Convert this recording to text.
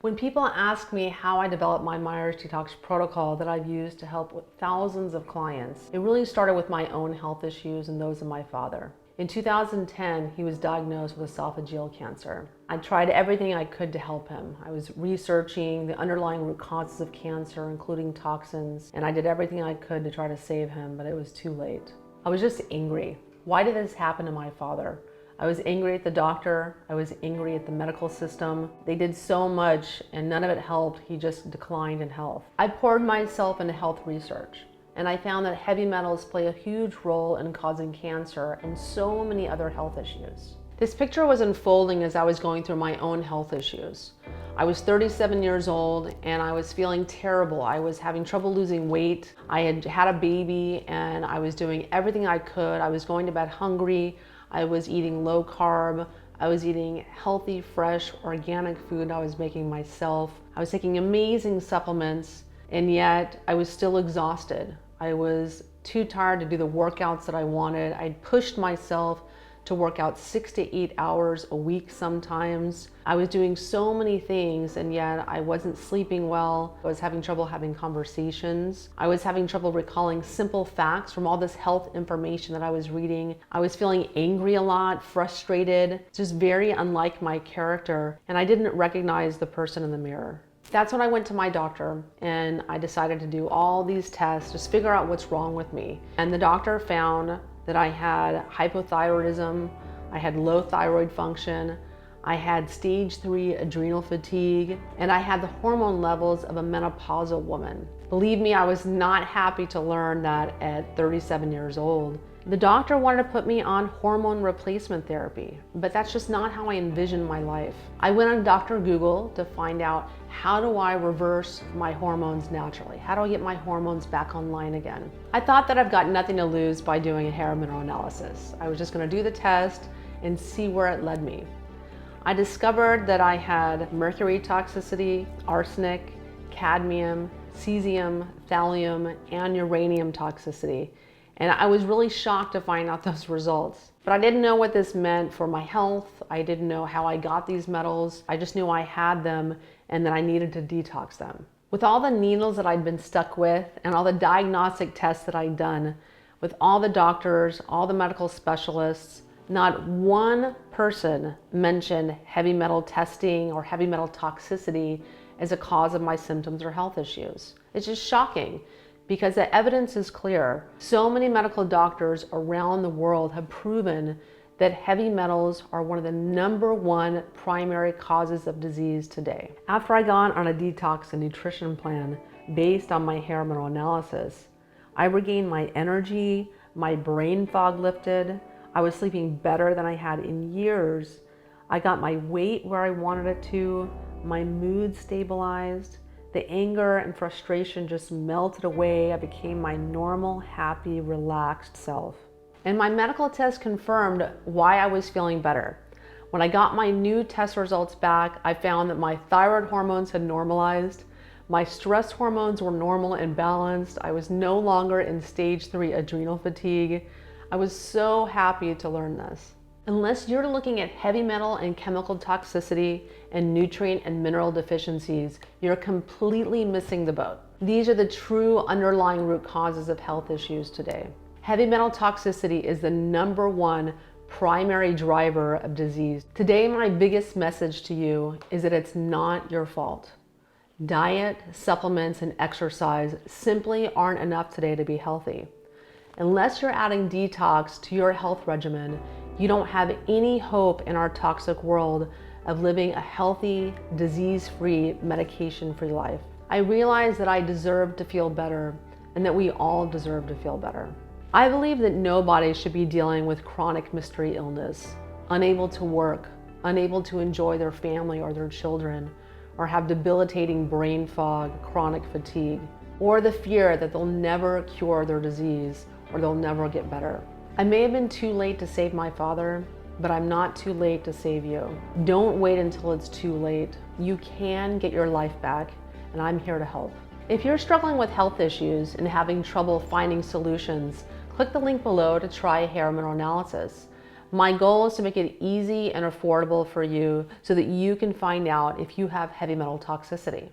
When people ask me how I developed my Myers Detox protocol that I've used to help with thousands of clients, it really started with my own health issues and those of my father. In 2010, he was diagnosed with esophageal cancer. I tried everything I could to help him. I was researching the underlying root causes of cancer, including toxins, and I did everything I could to try to save him, but it was too late. I was just angry. Why did this happen to my father? I was angry at the doctor. I was angry at the medical system. They did so much and none of it helped. He just declined in health. I poured myself into health research, and I found that heavy metals play a huge role in causing cancer and so many other health issues. This picture was unfolding as I was going through my own health issues. I was 37 years old and I was feeling terrible. I was having trouble losing weight. I had had a baby and I was doing everything I could. I was going to bed hungry. I was eating low carb. I was eating healthy, fresh, organic food I was making myself. I was taking amazing supplements, and yet I was still exhausted. I was too tired to do the workouts that I wanted. I pushed myself to work out 6 to 8 hours a week sometimes. I was doing so many things and yet I wasn't sleeping well. I was having trouble having conversations. I was having trouble recalling simple facts from all this health information that I was reading. I was feeling angry a lot, frustrated, just very unlike my character, and I didn't recognize the person in the mirror. That's when I went to my doctor and I decided to do all these tests, just figure out what's wrong with me. And the doctor found that I had hypothyroidism, I had low thyroid function, I had stage 3 adrenal fatigue, and I had the hormone levels of a menopausal woman. Believe me, I was not happy to learn that at 37 years old. The doctor wanted to put me on hormone replacement therapy, but that's just not how I envisioned my life. I went on Dr. Google to find out, how do I reverse my hormones naturally? How do I get my hormones back online again? I thought that I've got nothing to lose by doing a hair mineral analysis. I was just gonna do the test and see where it led me. I discovered that I had mercury toxicity, arsenic, cadmium, cesium, thallium, and uranium toxicity. And I was really shocked to find out those results. But I didn't know what this meant for my health. I didn't know how I got these metals. I just knew I had them and that I needed to detox them. With all the needles that I'd been stuck with and all the diagnostic tests that I'd done, with all the doctors, all the medical specialists, not one person mentioned heavy metal testing or heavy metal toxicity as a cause of my symptoms or health issues. It's just shocking, because the evidence is clear. So many medical doctors around the world have proven that heavy metals are one of the #1 primary causes of disease today. After I got on a detox and nutrition plan based on my hair mineral analysis, I regained my energy, my brain fog lifted, I was sleeping better than I had in years, I got my weight where I wanted it to, my mood stabilized, the anger and frustration just melted away. I became my normal, happy, relaxed self. And my medical test confirmed why I was feeling better. When I got my new test results back, I found that my thyroid hormones had normalized, my stress hormones were normal and balanced, I was no longer in stage 3 adrenal fatigue. I was so happy to learn this. Unless you're looking at heavy metal and chemical toxicity and nutrient and mineral deficiencies, you're completely missing the boat. These are the true underlying root causes of health issues today. Heavy metal toxicity is the #1 primary driver of disease. Today, my biggest message to you is that it's not your fault. Diet, supplements, and exercise simply aren't enough today to be healthy. Unless you're adding detox to your health regimen, you don't have any hope in our toxic world of living a healthy, disease-free, medication-free life. I realized that I deserved to feel better and that we all deserve to feel better. I believe that nobody should be dealing with chronic mystery illness, unable to work, unable to enjoy their family or their children, or have debilitating brain fog, chronic fatigue, or the fear that they'll never cure their disease or they'll never get better. I may have been too late to save my father, but I'm not too late to save you. Don't wait until it's too late. You can get your life back, and I'm here to help. If you're struggling with health issues and having trouble finding solutions, click the link below to try a hair mineral analysis. My goal is to make it easy and affordable for you so that you can find out if you have heavy metal toxicity.